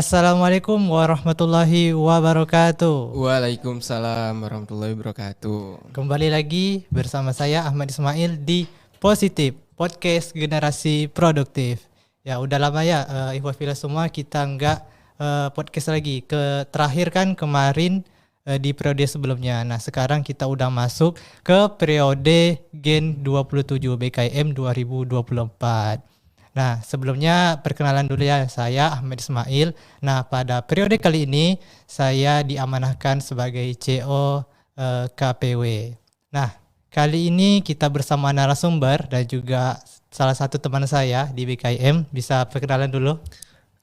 Assalamualaikum warahmatullahi wabarakatuh. Waalaikumsalam warahmatullahi wabarakatuh. Kembali lagi bersama saya Ahmad Ismail di Positif Podcast Generasi Produktif. Ya udah lama ya Ikhwafillah semua kita nggak podcast lagi. Terakhir kan kemarin di periode sebelumnya. Nah sekarang kita udah masuk ke periode Gen 27 BKM 2024. Nah, sebelumnya perkenalan dulu ya, saya Ahmad Ismail. Nah, pada periode kali ini saya diamanahkan sebagai CO KPW. Nah, kali ini kita bersama narasumber dan juga salah satu teman saya di BKM. Bisa perkenalan dulu?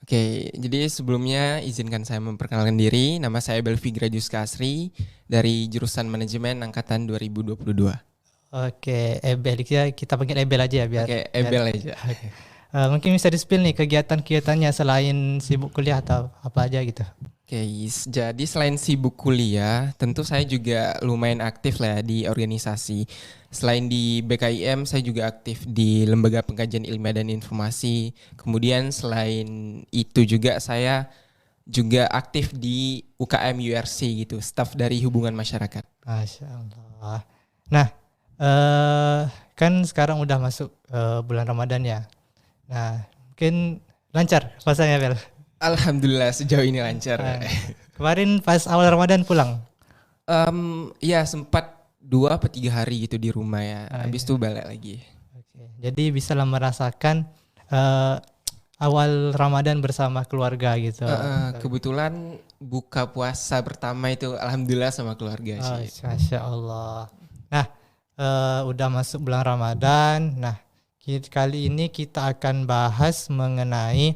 Oke, jadi sebelumnya izinkan saya memperkenalkan diri. Nama saya Belvi Gradius Kasri dari jurusan Manajemen Angkatan 2022. Oke, Ebel kita panggil Ebel aja ya biar. Oke, Ebel aja. Mungkin bisa di-spill nih kegiatan-kegiatannya selain sibuk kuliah atau apa aja gitu. Oke, jadi selain sibuk kuliah, tentu saya juga lumayan aktif lah ya di organisasi. Selain di BKIM, saya juga aktif di Lembaga Pengkajian Ilmiah dan Informasi. Kemudian selain itu juga saya juga aktif di UKM URC gitu, staf dari hubungan masyarakat. Masya Allah. Nah, kan sekarang udah masuk bulan Ramadan ya. Nah, mungkin lancar puasanya, Bel? Alhamdulillah sejauh ini lancar. Kemarin pas awal Ramadan pulang? Ya sempat 2 atau 3 hari gitu di rumah ya. Habis itu balik lagi. Oke. Jadi bisa lah merasakan awal Ramadan bersama keluarga gitu. Kebetulan buka puasa pertama itu alhamdulillah sama keluarga sih. Masya Allah. Nah, udah masuk bulan Ramadan. Nah, kali ini kita akan bahas mengenai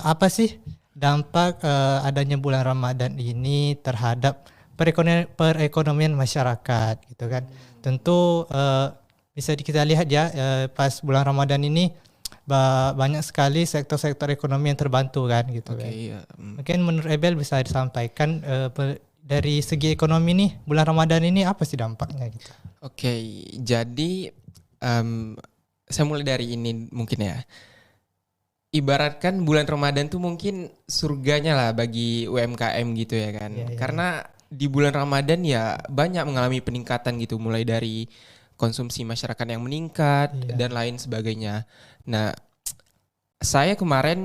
apa sih dampak adanya bulan Ramadan ini terhadap perekonomian masyarakat gitu kan. Tentu bisa kita lihat ya pas bulan Ramadan ini banyak sekali sektor-sektor ekonomi yang terbantu kan gitu kan. Iya. Mungkin menurut Ebel bisa disampaikan dari segi ekonomi nih bulan Ramadan ini apa sih dampaknya gitu. Oke, jadi saya mulai dari ini mungkin ya. Ibaratkan bulan Ramadan tuh mungkin surganya lah bagi UMKM gitu ya kan. Iya. Karena di bulan Ramadan ya banyak mengalami peningkatan gitu. Mulai dari konsumsi masyarakat yang meningkat dan lain sebagainya. Nah, saya kemarin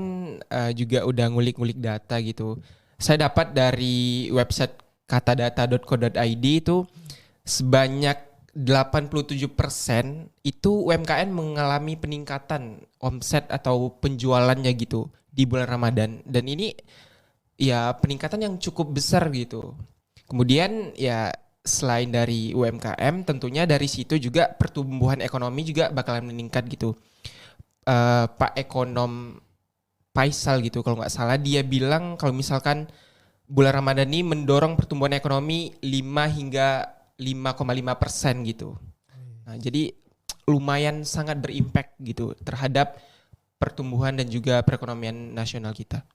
juga udah ngulik-ngulik data gitu. Saya dapat dari website katadata.co.id itu sebanyak 87% itu UMKM mengalami peningkatan omset atau penjualannya gitu di bulan Ramadan. Dan ini ya peningkatan yang cukup besar gitu. Kemudian ya selain dari UMKM tentunya dari situ juga pertumbuhan ekonomi juga bakalan meningkat gitu. Pak Ekonom Faisal gitu kalau nggak salah dia bilang kalau misalkan bulan Ramadan ini mendorong pertumbuhan ekonomi 5 hingga 5,5% gitu. Nah, jadi lumayan sangat berimpact gitu terhadap pertumbuhan dan juga perekonomian nasional kita.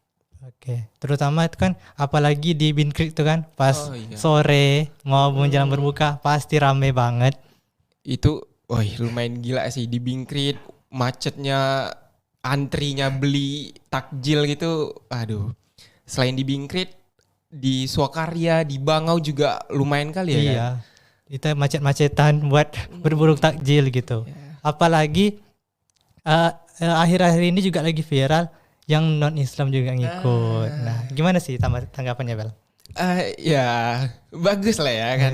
Oke, terutama itu kan apalagi di Bin Creek itu kan pas sore mau menjelang berbuka pasti rame banget. Itu lumayan gila sih di Bin Creek, macetnya, antrinya beli takjil gitu. Aduh. Selain di Bin Creek, di Swakarya, di Bangau juga lumayan kali ya. Iya. Kan? Itu macet-macetan buat berburu takjil gitu. Apalagi akhir-akhir ini juga lagi viral yang non Islam juga ngikut. Nah, gimana sih tanggapannya, Bel? Ya bagus lah ya kan.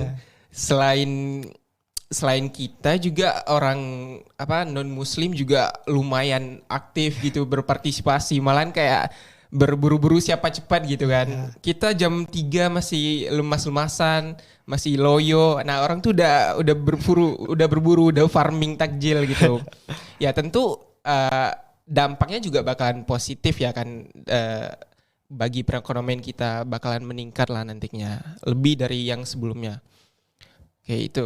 Selain kita juga orang non Muslim juga lumayan aktif gitu berpartisipasi, malahan kayak berburu-buru siapa cepat gitu kan. Kita jam 3 masih lemas-lemasan, masih loyo. Nah, orang tuh udah berburu, udah farming takjil gitu. Ya tentu dampaknya juga bakalan positif ya kan, bagi perekonomian kita bakalan meningkat lah nantinya lebih dari yang sebelumnya. Kayak itu.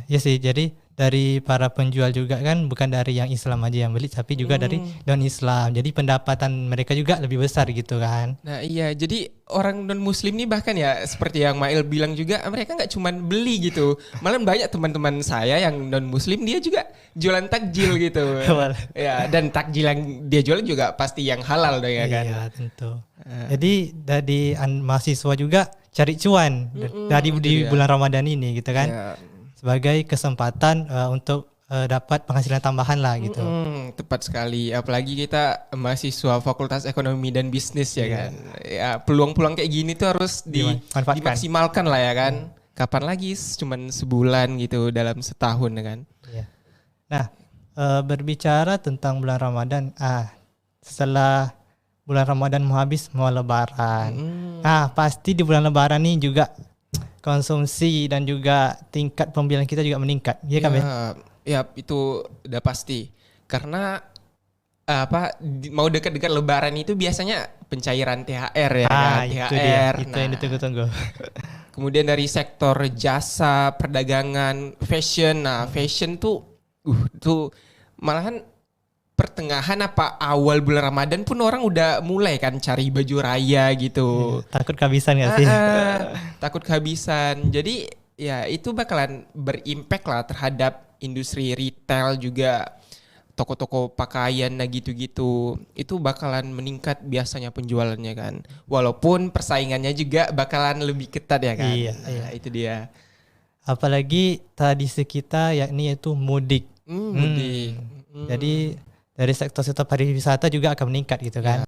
Ya sih. Jadi dari para penjual juga kan bukan dari yang Islam aja yang beli tapi juga dari non Islam. Jadi pendapatan mereka juga lebih besar gitu kan. Nah iya, jadi orang non Muslim nih bahkan ya seperti yang Mail bilang juga mereka nggak cuman beli gitu, malah banyak teman-teman saya yang non Muslim dia juga jualan takjil gitu. Ya dan takjil yang dia jual juga pasti yang halal dong ya kan. Iya tentu. Jadi dari mahasiswa juga cari cuan dari di bulan Ramadan ini gitu kan. Ya. Sebagai kesempatan untuk dapat penghasilan tambahan lah gitu. Tepat sekali. Apalagi kita mahasiswa Fakultas Ekonomi dan Bisnis ya kan. Ya peluang-peluang kayak gini tuh harus dimaksimalkan lah ya kan. Kapan lagi? Cuman sebulan gitu dalam setahun ya kan. Iya. Nah berbicara tentang bulan Ramadan, setelah bulan Ramadan mau habis mau Lebaran. Pasti di bulan Lebaran nih juga konsumsi dan juga tingkat pembelian kita juga meningkat, ya kan? Ya itu udah pasti. Karena mau dekat-dekat Lebaran itu biasanya pencairan THR ya kan? THR. Itu yang ditunggu-tunggu. Kemudian dari sektor jasa, perdagangan, fashion. Nah, fashion tuh malahan pertengahan apa awal bulan Ramadan pun orang udah mulai kan cari baju raya gitu. Takut kehabisan gak sih? Takut kehabisan. Jadi ya itu bakalan berimpact lah terhadap industri retail juga, toko-toko pakaian nah gitu-gitu. Itu bakalan meningkat biasanya penjualannya kan. Walaupun persaingannya juga bakalan lebih ketat ya kan. Iya. Itu dia. Apalagi tradisi kita yakni itu mudik. Mudik. Jadi dari sektor-sektor pariwisata juga akan meningkat gitu kan.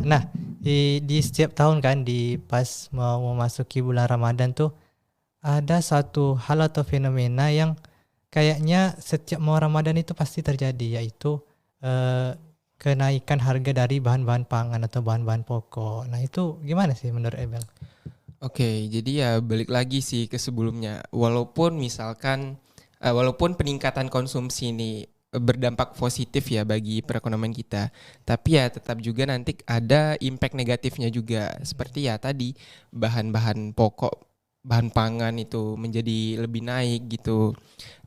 Nah di setiap tahun kan di pas mau memasuki bulan Ramadan tuh ada satu hal atau fenomena yang kayaknya setiap mau Ramadan itu pasti terjadi, yaitu kenaikan harga dari bahan-bahan pangan atau bahan-bahan pokok. Nah itu gimana sih menurut Ebel? Oke, jadi ya balik lagi sih ke sebelumnya. Walaupun peningkatan konsumsi ini berdampak positif ya bagi perekonomian kita, tapi ya tetap juga nanti ada impact negatifnya juga. Seperti ya tadi bahan-bahan pokok, bahan pangan itu menjadi lebih naik gitu.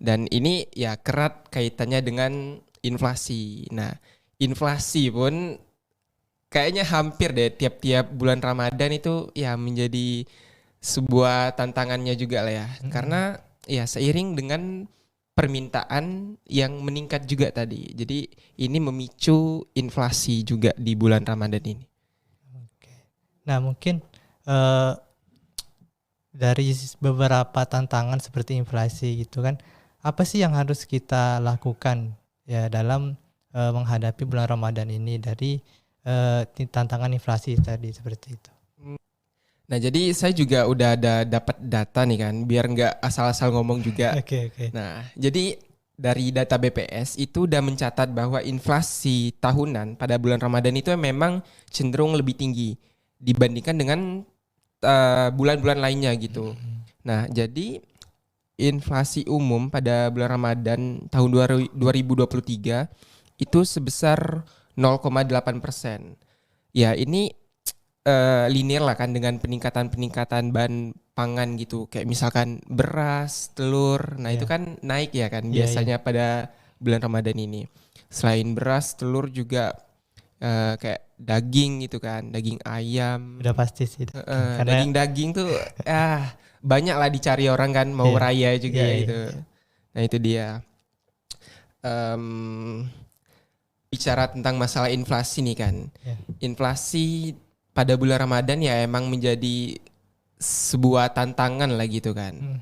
Dan ini ya erat kaitannya dengan inflasi. Nah, inflasi pun kayaknya hampir deh tiap-tiap bulan Ramadan itu ya menjadi sebuah tantangannya juga lah ya. Karena ya seiring dengan permintaan yang meningkat juga tadi. Jadi ini memicu inflasi juga di bulan Ramadan ini. Oke. Nah mungkin dari beberapa tantangan seperti inflasi gitu kan, apa sih yang harus kita lakukan ya dalam menghadapi bulan Ramadan ini dari tantangan inflasi tadi seperti itu? Nah jadi saya juga udah ada dapat data nih kan, biar nggak asal-asal ngomong juga. Oke. Nah jadi dari data BPS itu udah mencatat bahwa inflasi tahunan pada bulan Ramadan itu memang cenderung lebih tinggi dibandingkan dengan bulan-bulan lainnya gitu. Nah jadi inflasi umum pada bulan Ramadan tahun 2023 itu sebesar 0,8%. Ya ini linear lah kan dengan peningkatan bahan pangan gitu, kayak misalkan beras, telur. Nah itu kan naik ya kan biasanya pada bulan Ramadan ini. Selain beras, telur juga kayak daging gitu kan, daging ayam. Udah pasti sih. Daging tuh banyak lah dicari orang kan, mau raya juga gitu. Nah itu dia. Bicara tentang masalah inflasi nih kan. Inflasi pada bulan Ramadan ya emang menjadi sebuah tantangan lah gitu kan.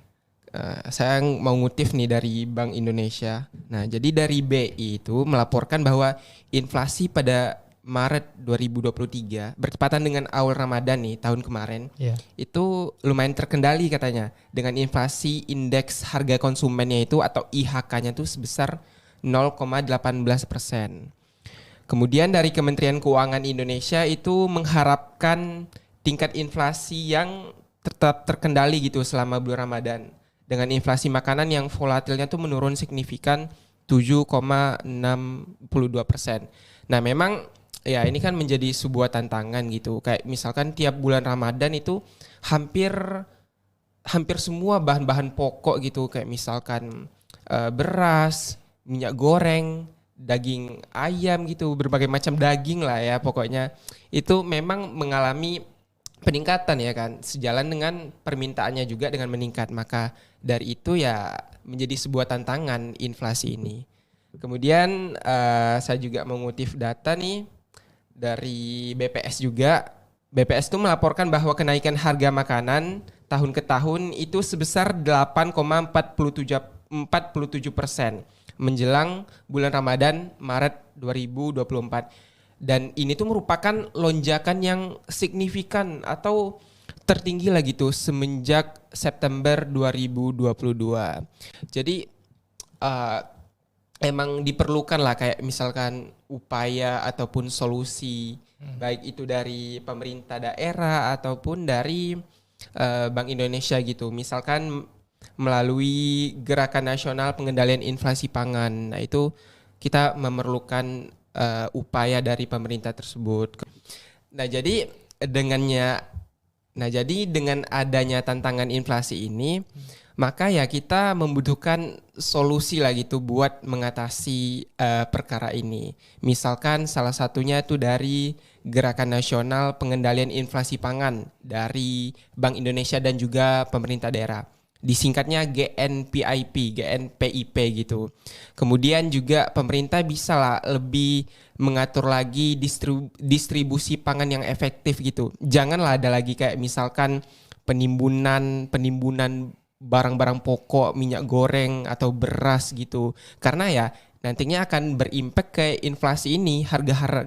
Saya mau ngutip nih dari Bank Indonesia. Nah jadi dari BI itu melaporkan bahwa inflasi pada Maret 2023 bertepatan dengan awal Ramadan nih tahun kemarin itu lumayan terkendali katanya, dengan inflasi indeks harga konsumennya itu atau IHK-nya itu sebesar 0,18%. Kemudian dari Kementerian Keuangan Indonesia itu mengharapkan tingkat inflasi yang tetap terkendali gitu selama bulan Ramadan, dengan inflasi makanan yang volatilnya tuh menurun signifikan 7,62%. Nah memang ya ini kan menjadi sebuah tantangan gitu. Kayak misalkan tiap bulan Ramadan itu hampir hampir semua bahan-bahan pokok gitu, kayak misalkan beras, minyak goreng, daging ayam gitu, berbagai macam daging lah ya pokoknya, itu memang mengalami peningkatan ya kan, sejalan dengan permintaannya juga dengan meningkat. Maka dari itu ya menjadi sebuah tantangan inflasi ini. Kemudian saya juga mengutip data nih dari BPS juga. BPS itu melaporkan bahwa kenaikan harga makanan tahun ke tahun itu sebesar 8,47% menjelang bulan Ramadan Maret 2024. Dan ini tuh merupakan lonjakan yang signifikan atau tertinggi lagi tuh semenjak September 2022. Jadi emang diperlukan lah kayak misalkan upaya ataupun solusi baik itu dari pemerintah daerah ataupun dari Bank Indonesia gitu. Misalkan melalui Gerakan Nasional Pengendalian Inflasi Pangan. Nah, itu kita memerlukan upaya dari pemerintah tersebut. Nah, jadi dengan adanya tantangan inflasi ini, maka ya kita membutuhkan solusi lah gitu buat mengatasi perkara ini. Misalkan salah satunya itu dari Gerakan Nasional Pengendalian Inflasi Pangan dari Bank Indonesia dan juga pemerintah daerah. Disingkatnya GNPIP gitu. Kemudian juga pemerintah bisa lah lebih mengatur lagi distribusi pangan yang efektif gitu. Janganlah ada lagi kayak misalkan penimbunan barang-barang pokok, minyak goreng atau beras gitu. Karena ya nantinya akan berimpact ke inflasi ini, harga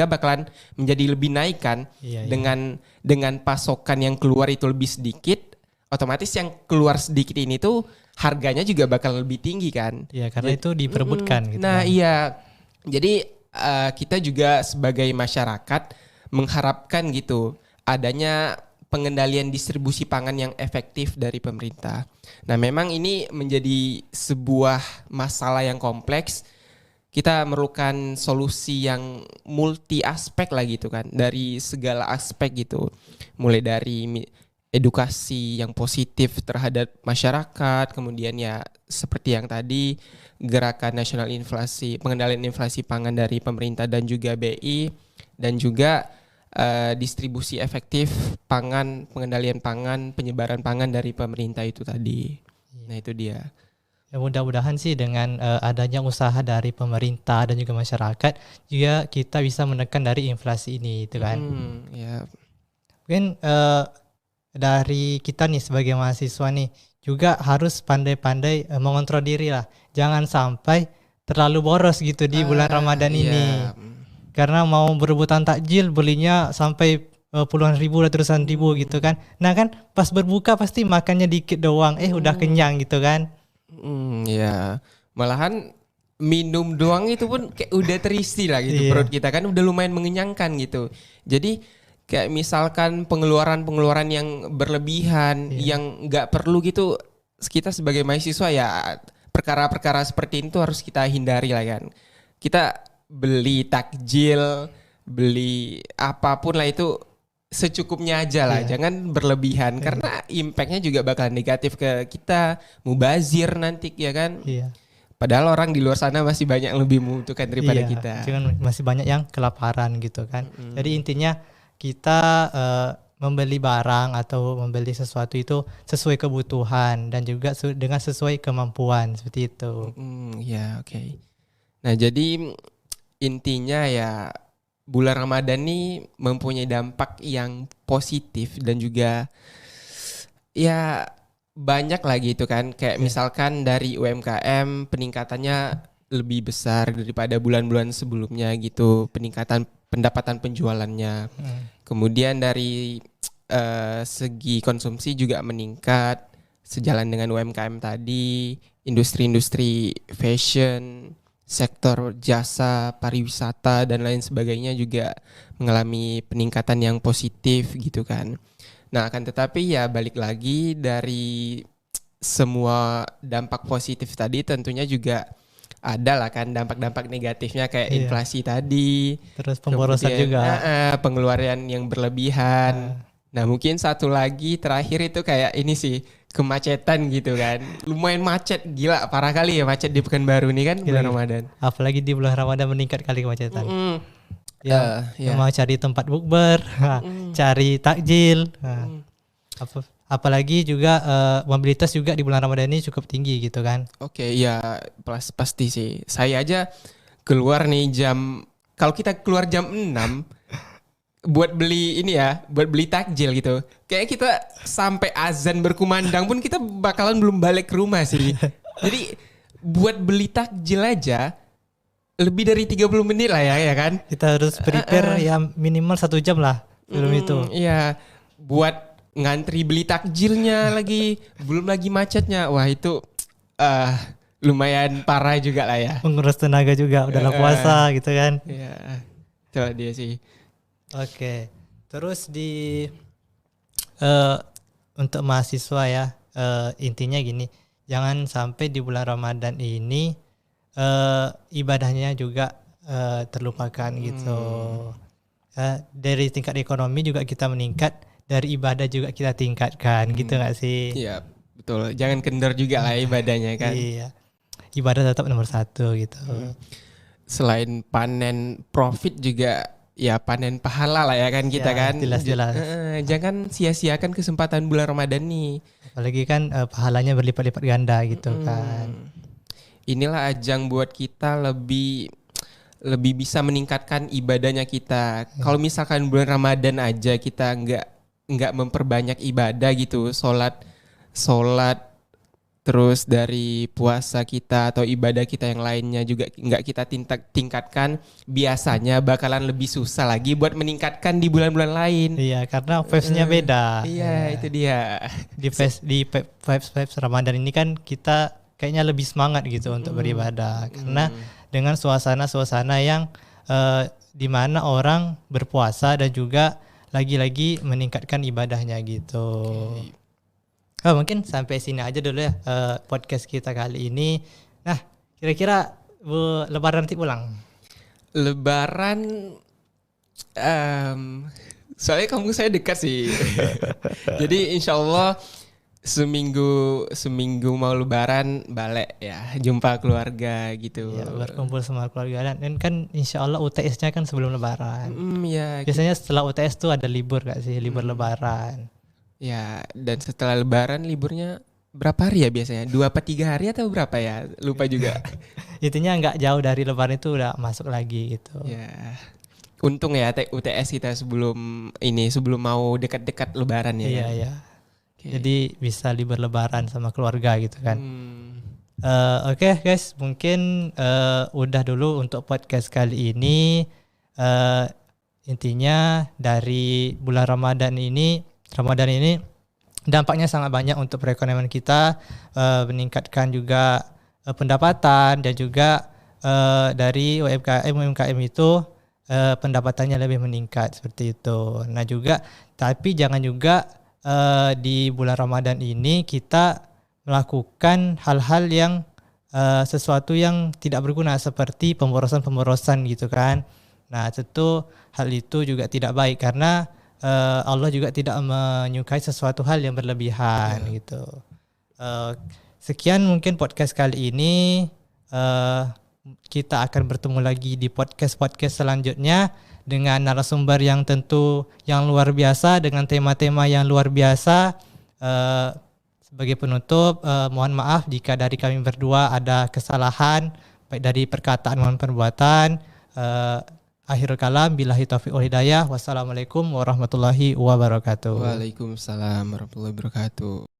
bakalan menjadi lebih naik kan. Dengan pasokan yang keluar itu lebih sedikit, otomatis yang keluar sedikit ini tuh harganya juga bakal lebih tinggi kan. Iya, karena itu diperebutkan gitu. Nah, iya. Jadi kita juga sebagai masyarakat mengharapkan gitu adanya pengendalian distribusi pangan yang efektif dari pemerintah. Nah, memang ini menjadi sebuah masalah yang kompleks. Kita memerlukan solusi yang multi aspek lah gitu kan, dari segala aspek gitu. Mulai dari edukasi yang positif terhadap masyarakat, kemudian ya seperti yang tadi Gerakan Nasional Pengendalian Inflasi Pangan dari pemerintah dan juga BI, dan juga distribusi efektif pangan, pengendalian pangan, penyebaran pangan dari pemerintah itu tadi. Nah, itu dia. Ya, mudah-mudahan sih dengan adanya usaha dari pemerintah dan juga masyarakat juga kita bisa menekan dari inflasi ini itu kan. Ya. Mungkin dari kita nih sebagai mahasiswa nih juga harus pandai-pandai mengontrol diri lah. Jangan sampai terlalu boros gitu di bulan Ramadan ini. Karena mau berebutan takjil belinya sampai puluhan ribu, ratusan ribu gitu kan. Nah kan pas berbuka pasti makannya dikit doang. Udah kenyang gitu kan. Ya. Malahan minum doang itu pun kayak udah terisi lah gitu perut kita kan, udah lumayan mengenyangkan gitu. Jadi kayak misalkan pengeluaran yang berlebihan, yang nggak perlu gitu, kita sebagai mahasiswa ya perkara-perkara seperti itu harus kita hindari lah kan. Kita beli takjil, beli apapun lah itu secukupnya aja lah, jangan berlebihan karena impactnya juga bakal negatif ke kita, mubazir nanti ya kan. Padahal orang di luar sana masih banyak yang lebih membutuhkan daripada kita. Jangan masih banyak yang kelaparan gitu kan. Jadi intinya kita membeli barang atau membeli sesuatu itu sesuai kebutuhan dan juga dengan sesuai kemampuan seperti itu. Oke. Nah, jadi intinya ya bulan Ramadan ini mempunyai dampak yang positif dan juga ya banyak lagi itu kan. Kayak misalkan dari UMKM peningkatannya lebih besar daripada bulan-bulan sebelumnya gitu, peningkatan pendapatan penjualannya. Kemudian dari segi konsumsi juga meningkat sejalan dengan UMKM tadi, industri-industri fashion, sektor jasa, pariwisata dan lain sebagainya juga mengalami peningkatan yang positif gitu kan. Nah, akan tetapi ya balik lagi dari semua dampak positif tadi tentunya juga ada lah kan dampak-dampak negatifnya kayak inflasi tadi, terus pemborosan juga, pengeluaran yang berlebihan. Nah mungkin satu lagi terakhir itu kayak ini sih, kemacetan gitu kan. Lumayan macet, gila parah kali ya macet di Pekanbaru nih kan bulan Gila. Ramadan. Apalagi di bulan Ramadan meningkat kali kemacetan. Mm-mm. Yang Ya. mau cari tempat bukber, cari takjil. Apalagi juga mobilitas juga di bulan Ramadan ini cukup tinggi gitu kan. Oke, ya pasti sih. Saya aja keluar nih kalau kita keluar jam 6 buat beli ini ya, buat beli takjil gitu. Kayak kita sampai azan berkumandang pun kita bakalan belum balik ke rumah sih. Jadi buat beli takjil aja lebih dari 30 menit lah ya kan? Kita harus prepare ya minimal 1 jam lah sebelum itu. Iya, buat ngantri beli takjilnya lagi, belum lagi macetnya. Wah itu lumayan parah juga lah ya. Menguras tenaga juga, udah puasa gitu kan. Iya, itulah dia sih. Oke, terus untuk mahasiswa ya, intinya gini, jangan sampai di bulan Ramadan ini ibadahnya juga terlupakan gitu. Dari tingkat ekonomi juga kita meningkat, dari ibadah juga kita tingkatkan gitu nggak sih? Iya, betul. Jangan kendor juga lah ibadahnya kan. Iya, ibadah tetap nomor 1 gitu. Selain panen profit juga ya panen pahala lah ya kan kita Ya, kan. jelas-jelas. Jangan sia-siakan kesempatan bulan Ramadan nih. Apalagi kan pahalanya berlipat-lipat ganda gitu kan. Inilah ajang buat kita lebih bisa meningkatkan ibadahnya kita. Kalau misalkan bulan Ramadan aja kita nggak memperbanyak ibadah gitu, sholat terus dari puasa kita atau ibadah kita yang lainnya juga nggak kita tingkatkan, biasanya bakalan lebih susah lagi buat meningkatkan di bulan-bulan lain. Iya, karena vibes-nya beda. Iya, itu dia. Di vibes Ramadan ini kan kita kayaknya lebih semangat gitu untuk beribadah, karena dengan suasana-suasana yang di mana orang berpuasa dan juga lagi-lagi meningkatkan ibadahnya gitu. Mungkin sampai sini aja dulu ya podcast kita kali ini. Nah, kira-kira Lebaran nanti pulang? Lebaran, soalnya kampung saya dekat sih. Jadi insya Allah seminggu mau Lebaran balik ya, jumpa keluarga gitu. Ya, berkumpul sama keluarga dan kan insya Allah UTS-nya kan sebelum Lebaran. Ya, Biasanya setelah UTS tuh ada libur gak sih? Libur Lebaran. ya, dan setelah Lebaran liburnya berapa hari ya biasanya? 2 apa 3 hari atau berapa ya? Lupa juga. Intinya nggak jauh dari Lebaran itu udah masuk lagi gitu. Ya, untung ya UTS kita sebelum mau dekat-dekat Lebaran ya. Iya, kan? iya. Jadi bisa libur Lebaran sama keluarga gitu kan. Oke, guys, mungkin udah dulu untuk podcast kali ini. Intinya dari bulan Ramadan ini dampaknya sangat banyak untuk perekonomian kita, meningkatkan juga pendapatan dan juga dari UMKM itu pendapatannya lebih meningkat seperti itu. Nah juga, tapi jangan juga di bulan Ramadan ini kita melakukan hal-hal yang sesuatu yang tidak berguna seperti pemborosan gitu kan. Nah tentu hal itu juga tidak baik karena Allah juga tidak menyukai sesuatu hal yang berlebihan gitu. Sekian mungkin podcast kali ini. Kita akan bertemu lagi di podcast selanjutnya dengan narasumber yang tentu yang luar biasa, dengan tema-tema yang luar biasa. Sebagai penutup, mohon maaf jika dari kami berdua ada kesalahan baik dari perkataan maupun perbuatan. Akhirul kalam, billahi taufiq wal hidayah. Wassalamualaikum warahmatullahi wabarakatuh. Waalaikumsalam warahmatullahi wabarakatuh.